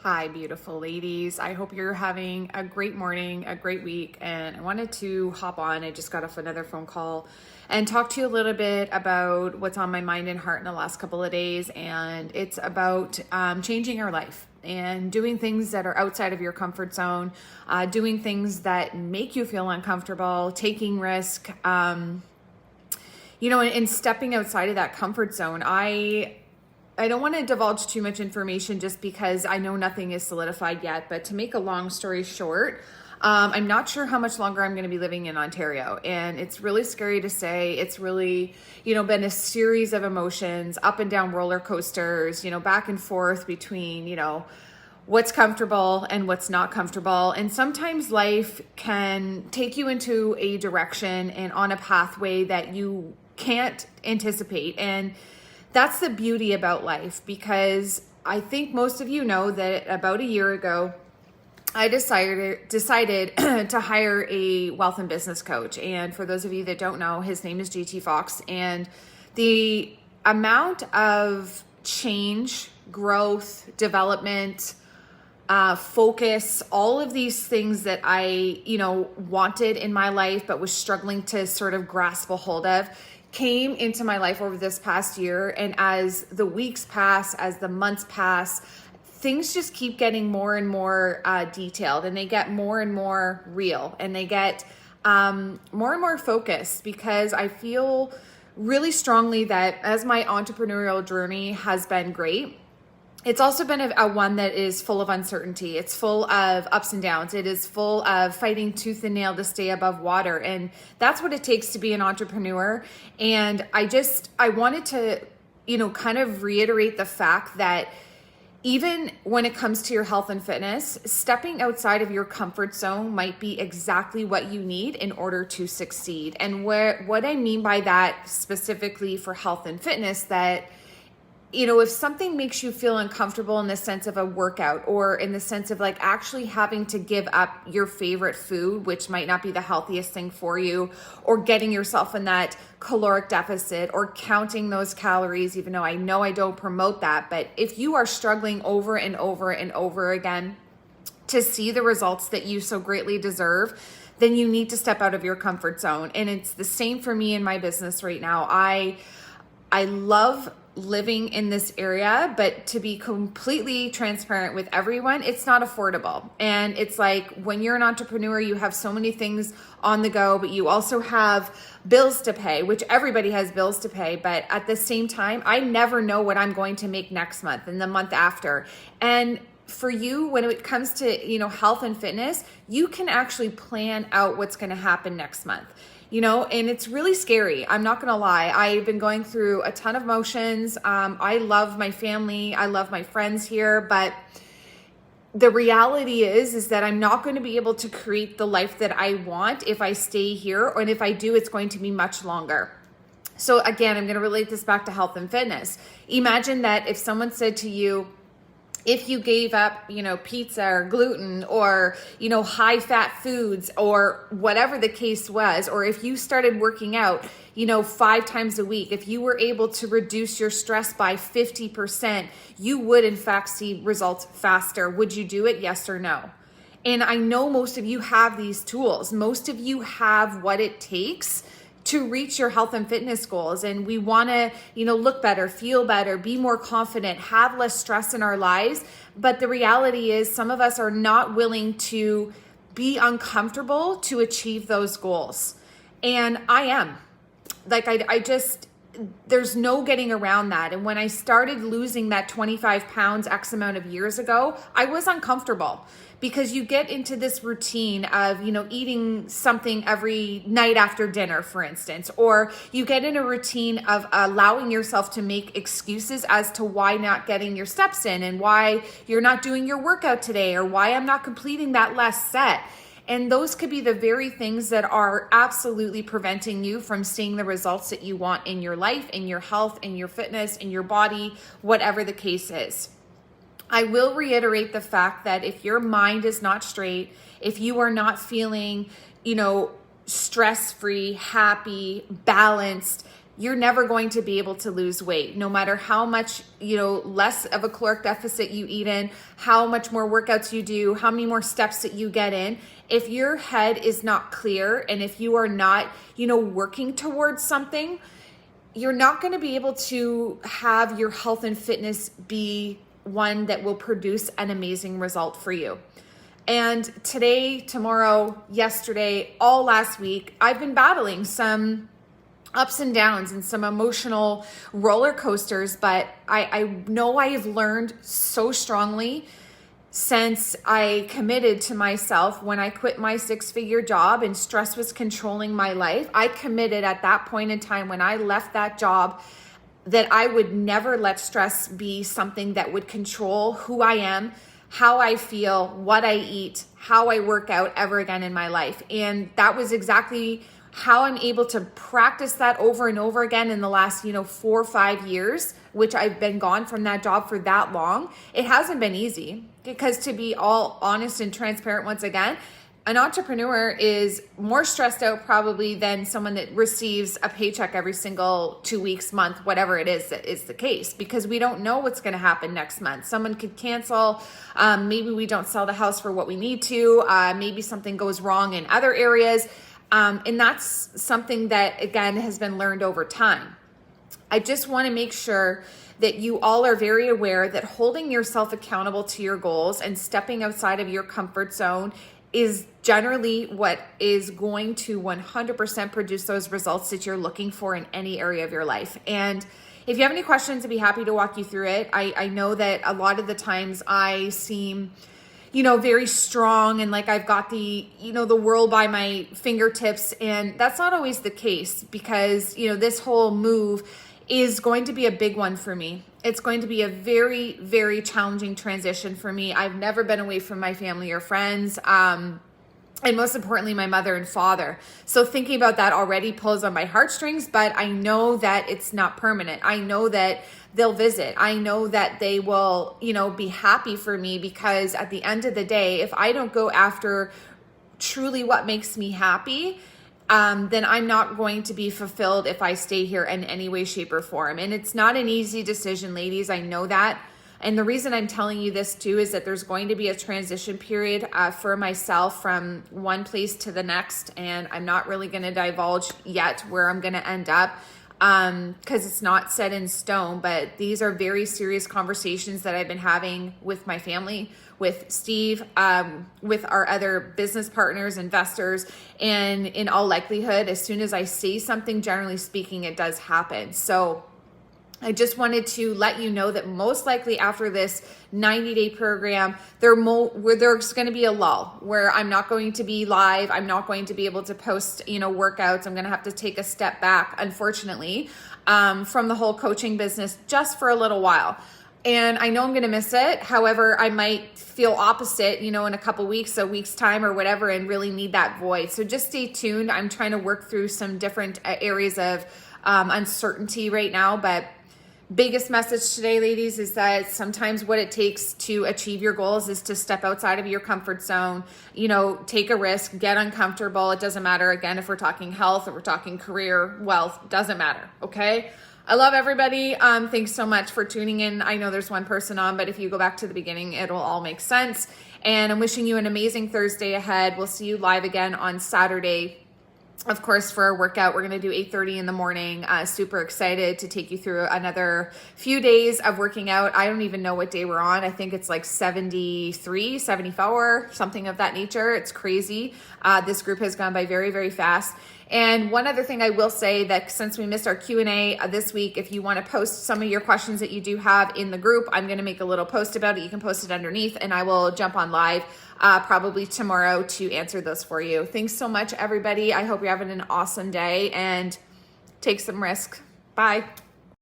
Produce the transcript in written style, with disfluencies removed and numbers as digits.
Hi, beautiful ladies. I hope you're having a great morning, a great week. And I wanted to hop on. I just got off another phone call and talk to you a little bit about what's on my mind and heart in the last couple of days. And it's about changing your life and doing things that are outside of your comfort zone, doing things that make you feel uncomfortable, taking risk, and stepping outside of that comfort zone. I don't want to divulge too much information just because I know nothing is solidified yet, but to make a long story short, I'm not sure how much longer I'm going to be living in Ontario. And it's really scary to say. It's really, been a series of emotions, up and down roller coasters, back and forth between, what's comfortable and what's not comfortable. And sometimes life can take you into a direction and on a pathway that you can't anticipate. And that's the beauty about life, because I think most of you know that about a year ago, I decided to hire a wealth and business coach. And for those of you that don't know, his name is JT Fox. And the amount of change, growth, development, focus, all of these things that I, wanted in my life, but was struggling to sort of grasp a hold of, came into my life over this past year. And as the weeks pass, as the months pass, things just keep getting more and more detailed, and they get more and more real, and they get more and more focused, because I feel really strongly that as my entrepreneurial journey has been great, it's also been a one that is full of uncertainty. It's full of ups and downs. It is full of fighting tooth and nail to stay above water. And that's what it takes to be an entrepreneur. And I wanted to, kind of reiterate the fact that even when it comes to your health and fitness, stepping outside of your comfort zone might be exactly what you need in order to succeed. And what I mean by that specifically for health and fitness, that if something makes you feel uncomfortable in the sense of a workout, or in the sense of like actually having to give up your favorite food, which might not be the healthiest thing for you, or getting yourself in that caloric deficit, or counting those calories, even though I know I don't promote that. But if you are struggling over and over and over again to see the results that you so greatly deserve, then you need to step out of your comfort zone. And it's the same for me in my business right now. I love living in this area, but to be completely transparent with everyone, it's not affordable. And it's like when you're an entrepreneur, you have so many things on the go, but you also have bills to pay, which everybody has bills to pay. But at the same time, I never know what I'm going to make next month and the month after. And for you, when it comes to, health and fitness, you can actually plan out what's going to happen next month. And it's really scary. I'm not going to lie. I've been going through a ton of emotions. I love my family. I love my friends here, but the reality is that I'm not going to be able to create the life that I want if I stay here, and if I do, it's going to be much longer. So again, I'm going to relate this back to health and fitness. Imagine that if someone said to you, if you gave up, pizza or gluten, or, high fat foods, or whatever the case was, or if you started working out, 5 times a week, if you were able to reduce your stress by 50%, you would in fact see results faster. Would you do it? Yes or no? And I know most of you have these tools. Most of you have what it takes to reach your health and fitness goals. And we want to, look better, feel better, be more confident, have less stress in our lives. But the reality is some of us are not willing to be uncomfortable to achieve those goals. And I am. There's no getting around that. And when I started losing that 25 pounds X amount of years ago, I was uncomfortable, because you get into this routine of, eating something every night after dinner, for instance, or you get in a routine of allowing yourself to make excuses as to why not getting your steps in, and why you're not doing your workout today, or why I'm not completing that last set. And those could be the very things that are absolutely preventing you from seeing the results that you want in your life, in your health, in your fitness, in your body, whatever the case is. I will reiterate the fact that if your mind is not straight, if you are not feeling, stress-free, happy, balanced, you're never going to be able to lose weight, no matter how much, less of a caloric deficit you eat in, how much more workouts you do, how many more steps that you get in. If your head is not clear and if you are not, working towards something, you're not going to be able to have your health and fitness be one that will produce an amazing result for you. And today, tomorrow, yesterday, all last week, I've been battling some ups and downs and some emotional roller coasters, but I know I have learned so strongly since I committed to myself when I quit my 6-figure job and stress was controlling my life. I committed at that point in time when I left that job that I would never let stress be something that would control who I am, how I feel, what I eat, how I work out ever again in my life. And that was exactly how I'm able to practice that over and over again in the last, 4 or 5 years, which I've been gone from that job for that long. It hasn't been easy because, to be all honest and transparent once again, an entrepreneur is more stressed out probably than someone that receives a paycheck every single 2 weeks, month, whatever it is that is the case, because we don't know what's going to happen next month. Someone could cancel. Maybe we don't sell the house for what we need to. Maybe something goes wrong in other areas. And that's something that, again, has been learned over time. I just want to make sure that you all are very aware that holding yourself accountable to your goals and stepping outside of your comfort zone is generally what is going to 100% produce those results that you're looking for in any area of your life. And if you have any questions, I'd be happy to walk you through it. I know that a lot of the times I seem very strong and like I've got the world by my fingertips. And that's not always the case because, this whole move is going to be a big one for me. It's going to be a very, very challenging transition for me. I've never been away from my family or friends. And most importantly, my mother and father. So thinking about that already pulls on my heartstrings, but I know that it's not permanent. I know that they'll visit. I know that they will, be happy for me because at the end of the day, if I don't go after truly what makes me happy, then I'm not going to be fulfilled if I stay here in any way, shape, or form. And it's not an easy decision, ladies. I know that. And the reason I'm telling you this too is that there's going to be a transition period for myself from one place to the next. And I'm not really going to divulge yet where I'm going to end up because it's not set in stone. But these are very serious conversations that I've been having with my family, with Steve, with our other business partners, investors, and in all likelihood, as soon as I say something, generally speaking, it does happen. So I just wanted to let you know that most likely after this 90-day program, there's going to be a lull where I'm not going to be live. I'm not going to be able to post, workouts. I'm going to have to take a step back, unfortunately, from the whole coaching business just for a little while. And I know I'm going to miss it. However, I might feel opposite, in a couple weeks, a week's time or whatever, and really need that void. So just stay tuned. I'm trying to work through some different areas of uncertainty right now, but biggest message today, ladies, is that sometimes what it takes to achieve your goals is to step outside of your comfort zone, take a risk, get uncomfortable. It doesn't matter, again, if we're talking health or we're talking career, wealth, doesn't matter, okay? I love everybody. Thanks so much for tuning in. I know there's one person on, but if you go back to the beginning, it'll all make sense. And I'm wishing you an amazing Thursday ahead. We'll see you live again on Saturday. Of course, for our workout, we're going to do 8:30 in the morning. Super excited to take you through another few days of working out. I don't even know what day we're on. I think it's like 73, 74, something of that nature. It's crazy. This group has gone by very, very fast. And one other thing I will say that since we missed our Q&A this week, if you want to post some of your questions that you do have in the group, I'm going to make a little post about it. You can post it underneath and I will jump on live probably tomorrow to answer those for you. Thanks so much, everybody. I hope you're having an awesome day and take some risk. Bye.